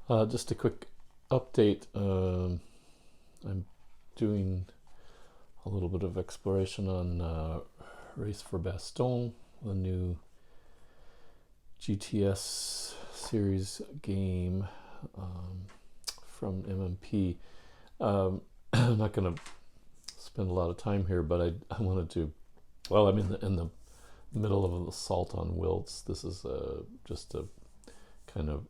Just a quick update. I'm doing a little bit of exploration on Race for Bastogne, the new GTS series game from MMP. I'm not going to spend a lot of time here, but I wanted to. Well, I'm in the middle of an assault on Wilts. This is just a kind of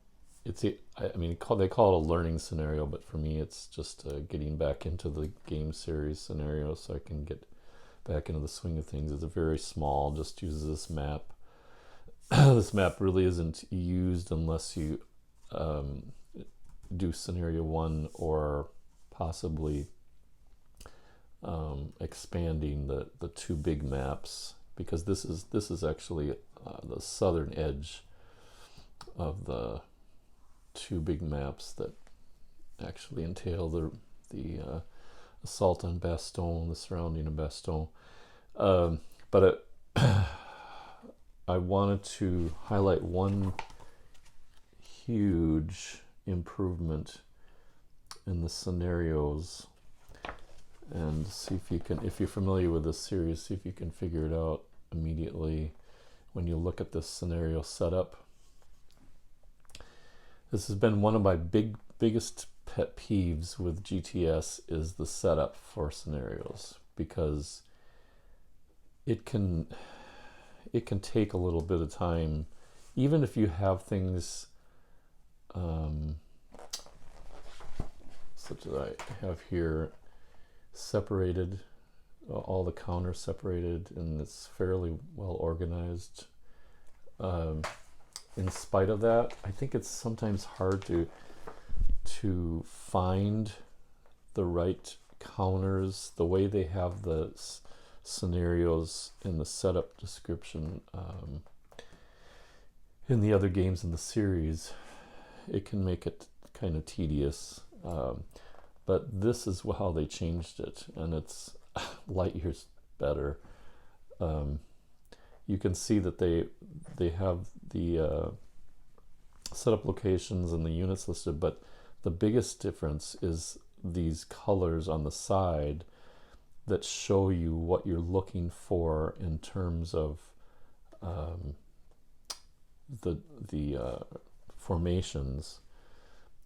I mean, they call it a learning scenario, but for me, it's just getting back into the game series scenario so I can get back into the swing of things. It's a very small, just uses this map. This map really isn't used unless you do scenario one or possibly expanding the two big maps, because this is actually the southern edge of the two big maps that actually entail the assault on Bastogne, the surrounding of Bastogne. But I wanted to highlight one huge improvement in the scenarios and see if you can, if you're familiar with this series, see if you can figure it out immediately when you look at this scenario setup. This has been one of my biggest pet peeves with GTS, is the setup for scenarios, because it can take a little bit of time, even if you have things such as I have here separated, all the counters separated, and it's fairly well organized. In spite of that, I think it's sometimes hard to find the right counters, the way they have the scenarios in the setup description in the other games in the series. It can make it kind of tedious, but this is how they changed it, and it's light years better. You can see that they have the setup locations and the units listed, but the biggest difference is these colors on the side that show you what you're looking for in terms of the formations,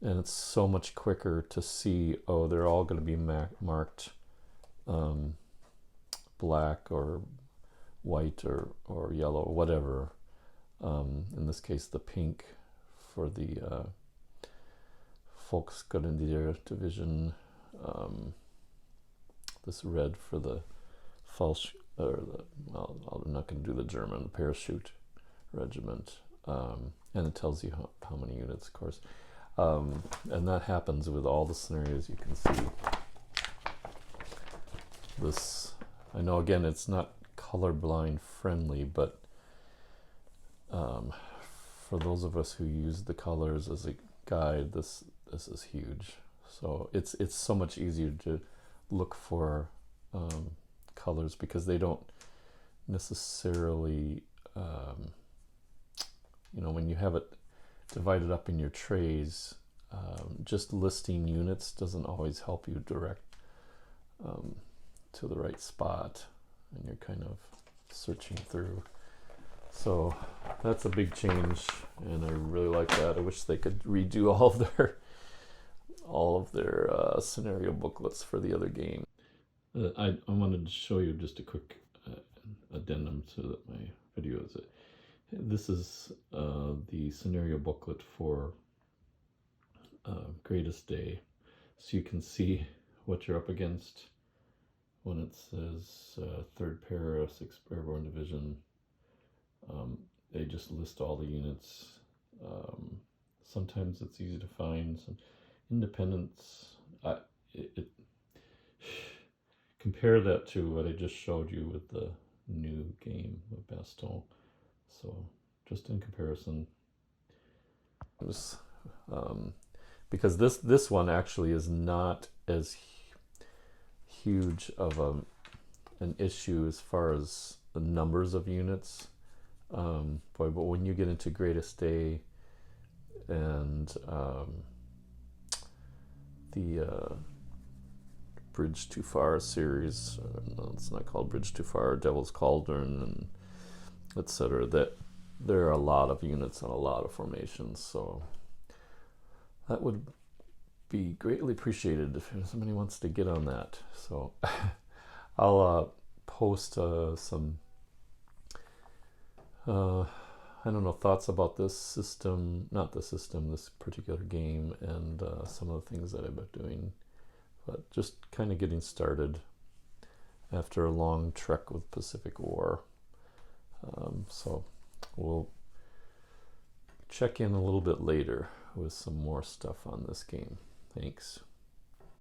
and it's so much quicker to see, oh, they're all going to be marked black or white or yellow or whatever. In this case, the pink for the Volksgrenadier division, this red for the I'm not going to do the German parachute regiment, and it tells you how many units, of course, and that happens with all the scenarios. You can see this. I know, again, it's not colorblind friendly, but for those of us who use the colors as a guide, this is huge. So it's so much easier to look for colors, because they don't necessarily when you have it divided up in your trays, just listing units doesn't always help you direct to the right spot, and you're kind of searching through. So that's a big change, and I really like that. I wish they could redo all of their scenario booklets for the other game. I wanted to show you just a quick addendum so that my video is it. This is the scenario booklet for Greatest Day, so you can see what you're up against when it says 3rd Para, 6th Airborne Division. They just list all the units. Sometimes it's easy to find. Some independents. Compare that to what I just showed you with the new game of Bastogne. So just in comparison, because this one actually is not as huge of an issue as far as the numbers of units. But when you get into Greatest Day and the Bridge Too Far series. No, it's not called Bridge Too Far. Devil's Cauldron, and etc. That there are a lot of units and a lot of formations. So that would be greatly appreciated if somebody wants to get on that. So I'll post some I don't know, thoughts about this system, not the system, this particular game, and some of the things that I've been doing. But just kind of getting started after a long trek with Pacific War. So we'll check in a little bit later with some more stuff on this game. Thanks.